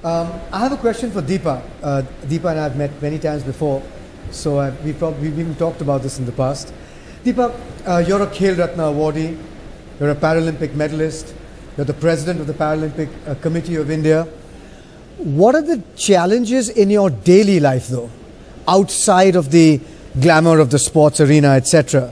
I have a question for Deepa. Deepa and I have met many times before, so we've even talked about this in the past. Deepa, you're a Khel Ratna awardee, you're a Paralympic medalist, you're the president of the Paralympic Committee of India. What are the challenges in your daily life, though, outside of the glamour of the sports arena, etc.,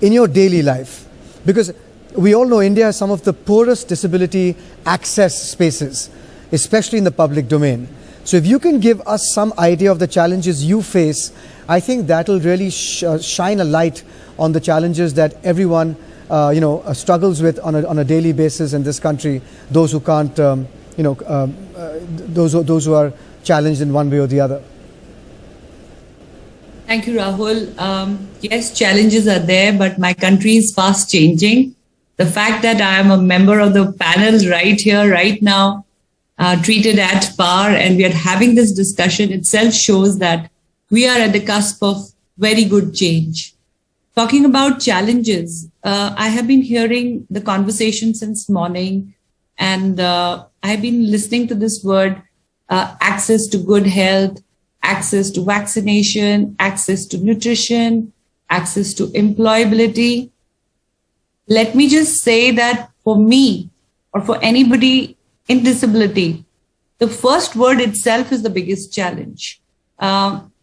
in your daily life? Because we all know India has some of the poorest disability access spaces, especially in the public domain. So if you can give us some idea of the challenges you face, I think that will really shine a light on the challenges that everyone struggles with on a daily basis in this country, those who can't, those who are challenged in one way or the other. Thank you, Rahul. Yes, challenges are there, but my country is fast changing. The fact that I am a member of the panel right here, right now, treated at par, and we are having this discussion itself shows that we are at the cusp of very good change. Talking about challenges, I have been hearing the conversation since morning, and I have been listening to this word, access to good health, access to vaccination, access to nutrition, access to employability. Let me just say that for me, or for anybody in disability, the first word itself is the biggest challenge.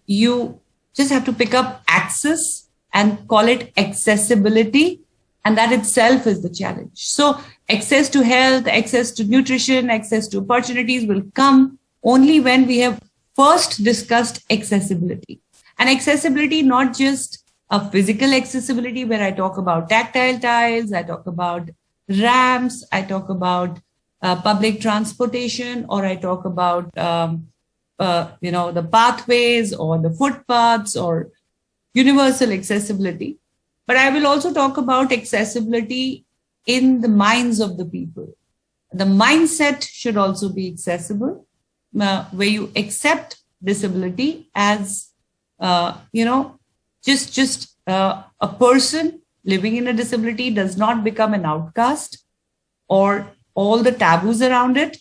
You just have to pick up access and call it accessibility, and that itself is the challenge. So access to health, access to nutrition, access to opportunities will come only when we have first discussed accessibility. And accessibility, not just a physical accessibility where I talk about tactile tiles, I talk about ramps, I talk about public transportation, or I talk about the pathways or the footpaths or universal accessibility. But I will also talk about accessibility in the minds of the people. The mindset should also be accessible, where you accept disability as just a person living in a disability does not become an outcast, or all the taboos around it.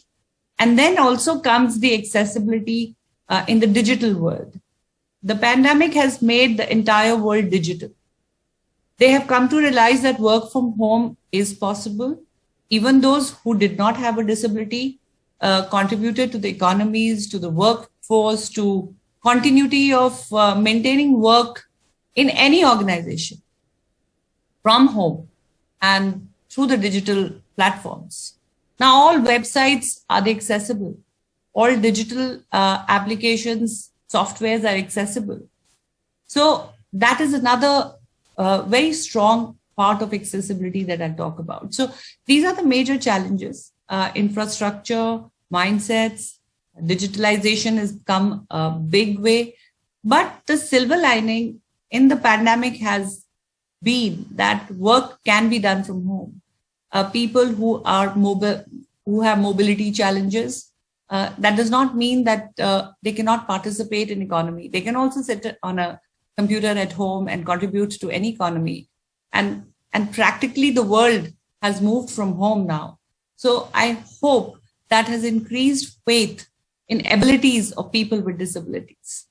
And then also comes the accessibility in the digital world. The pandemic has made the entire world digital. They have come to realize that work from home is possible. Even those who did not have a disability contributed to the economies, to the workforce, to continuity of maintaining work in any organization from home and through the digital platforms. Now, all websites are accessible. All digital applications, softwares are accessible. So that is another very strong part of accessibility that I'll talk about. So these are the major challenges: infrastructure, mindsets, digitalization has come a big way. But the silver lining in the pandemic has been that work can be done from home. People who are mobile, who have mobility challenges, that does not mean that they cannot participate in economy. They can also sit on a computer at home and contribute to any economy. And practically the world has moved from home now. So I hope that has increased faith in abilities of people with disabilities.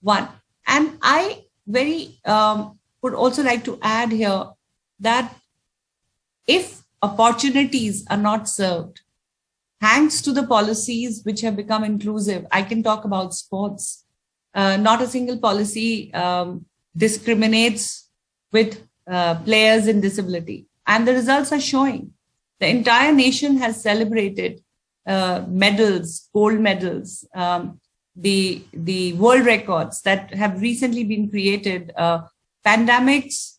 One. And I would also like to add here that if opportunities are not served, thanks to the policies which have become inclusive, I can talk about sports. Not a single policy discriminates with players in disability. And the results are showing. The entire nation has celebrated medals, gold medals, the world records that have recently been created. Pandemic's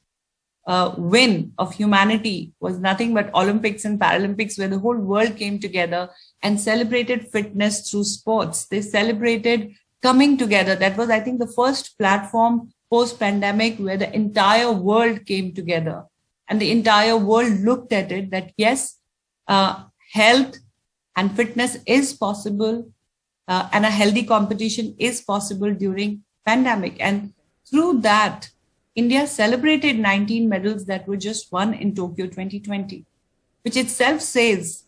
win of humanity was nothing but Olympics and Paralympics, where the whole world came together and celebrated fitness through sports. They celebrated coming together. That was, I think, the first platform post-pandemic where the entire world came together. And the entire world looked at it that, yes, health and fitness is possible, and a healthy competition is possible during pandemic. And through that, India celebrated 19 medals that were just won in Tokyo 2020, which itself says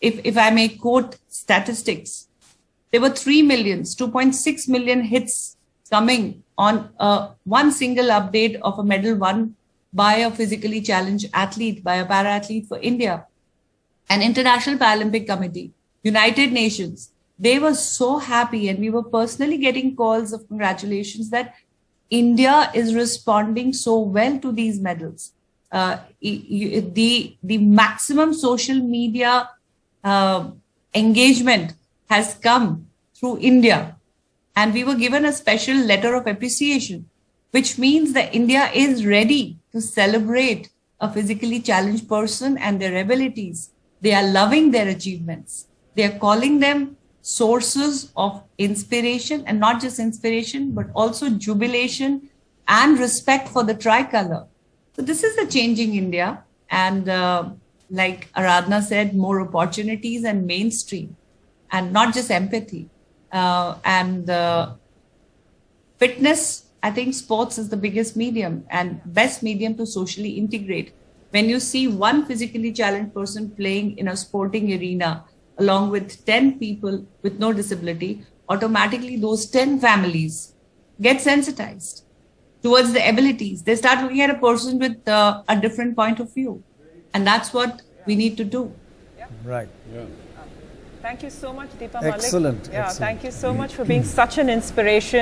if I may quote statistics, there were 2.6 million hits coming on one single update of a medal won by a physically challenged athlete, by a para-athlete for India. And International Paralympic Committee, United Nations, they were so happy, and we were personally getting calls of congratulations that India is responding so well to these medals. The maximum social media engagement has come through India, and we were given a special letter of appreciation, which means that India is ready to celebrate a physically challenged person and their abilities. They are loving their achievements. They are calling them sources of inspiration, and not just inspiration, but also jubilation and respect for the tricolor. So this is the changing India. And like Aradhana said, more opportunities and mainstream, and not just empathy. And fitness, I think sports is the biggest medium and best medium to socially integrate. When you see one physically challenged person playing in a sporting arena, along with 10 people with no disability, automatically those 10 families get sensitized towards the abilities. They start looking at a person with a different point of view. And that's what we need to do. Yeah. Right. Yeah. Thank you so much, Deepa Malik. Excellent. Yeah, Excellent. thank you so much for being such an inspiration.